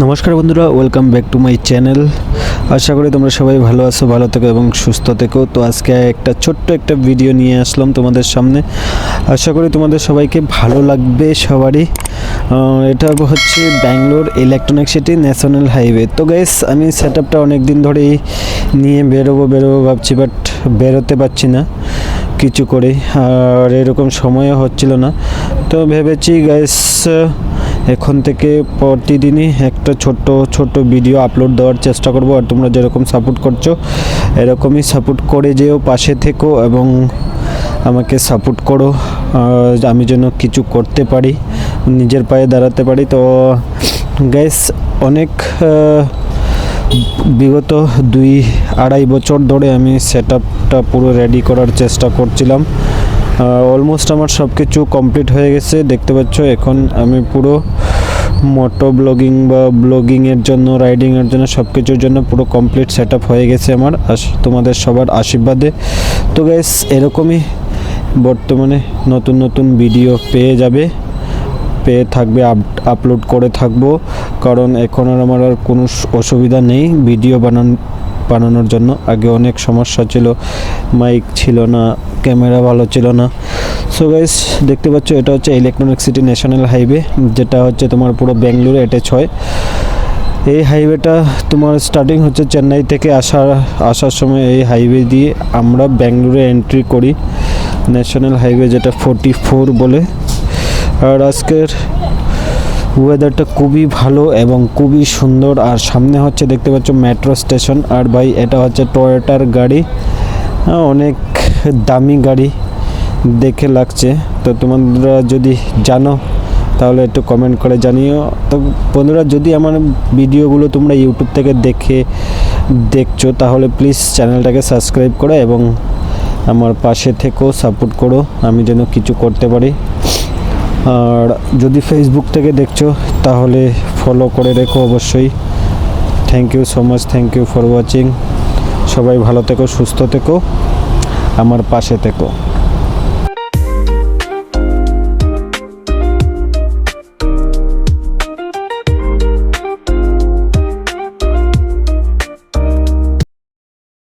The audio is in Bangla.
নমস্কার বন্ধুরা, welcome back to my channel. আশা করি তোমরা সবাই ভালো আছো, ভালো থেকো এবং সুস্থ থেকো। তো আজকে ছোট্ট একটা ভিডিও নিয়ে আসলাম তোমাদের সামনে। আশা করি তোমাদের সবাইকে ভালো লাগবে সবারই। এটা হচ্ছে Bangalore electronic city national highway. তো গাইস, আমি সেট আপটা অনেক দিন ধরেই নিয়ে বেরোবো ভাবছি, বাট বেরোতে পারছি না কিছু করে, আর এরকম সময়ও হচ্ছিল না। তো ভেবেছি গাইস, এখন থেকে প্রতিদিনই একটা ছোট ভিডিও আপলোড দেওয়ার চেষ্টা করব। আর তোমরা যেরকম সাপোর্ট করছো এরকমই সাপোর্ট করে যেও, পাশে থেকো এবং আমাকে সাপোর্ট করো, আমি যেন কিছু করতে পারি, নিজের পায়ে দাঁড়াতে পারি। তো গাইস, অনেক বিগত 2-2.5 বছর ধরে আমি সেট আপটা পুরো রেডি করার চেষ্টা করছিলাম। অলমোস্ট আমার সব কিছু কমপ্লিট হয়ে গেছে, দেখতে পাচ্ছ। এখন আমি পুরো মোটো ব্লগিং বা ব্লগিংয়ের জন্য, রাইডিংয়ের জন্য, সব কিছুর জন্য পুরো কমপ্লিট সেট আপ হয়ে গেছে আমার, তোমাদের সবার আশীর্বাদে। তো গাইস, এরকমই বর্তমানে নতুন ভিডিও পেয়ে থাকবে, আপলোড করে থাকবো। কারণ এখন আর আমার কোনো অসুবিধা নেই ভিডিও বানানোর জন্য। আগে অনেক সমস্যা ছিল, মাইক ছিল না, ক্যামেরা ভালো ছিল না। সো গাইস, দেখতে পাচ্ছ, এটা হচ্ছে ইলেকট্রনিক সিটি ন্যাশনাল হাইওয়ে, যেটা হচ্ছে তোমার পুরো ব্যাঙ্গালোরে অ্যাটাচ হয়। এই হাইওয়েটা তোমার স্টার্টিং হচ্ছে চেন্নাই থেকে আসার সময় এই হাইওয়ে দিয়ে আমরা ব্যাঙ্গালোরে এন্ট্রি করি, ন্যাশনাল হাইওয়ে যেটা 44 বলে। আর আজকের ওয়েদারটা খুবই ভালো এবং খুবই সুন্দর। আর সামনে হচ্ছে দেখতে পাচ্ছ মেট্রো স্টেশন। আর ভাই, এটা হচ্ছে টয়োটার গাড়ি, অনেক দামি গাড়ি দেখে লাগছে। তো তোমরা যদি জানো তাহলে একটু কমেন্ট করে জানিও। তো বন্ধুরা, যদি আমার ভিডিওগুলো তোমরা ইউটিউব থেকে দেখছো তাহলে প্লিজ চ্যানেলটাকে সাবস্ক্রাইব করো এবং আমার পাশে থেকেও সাপোর্ট করো, আমি যেন কিছু করতে পারি। আর যদি ফেসবুক থেকে দেখছো তাহলে ফলো করে রেখো অবশ্যই। Thank you so much, thank you for watching. সবাই ভালো থেকো, সুস্থ থেকো, আমার পাশে থেকো।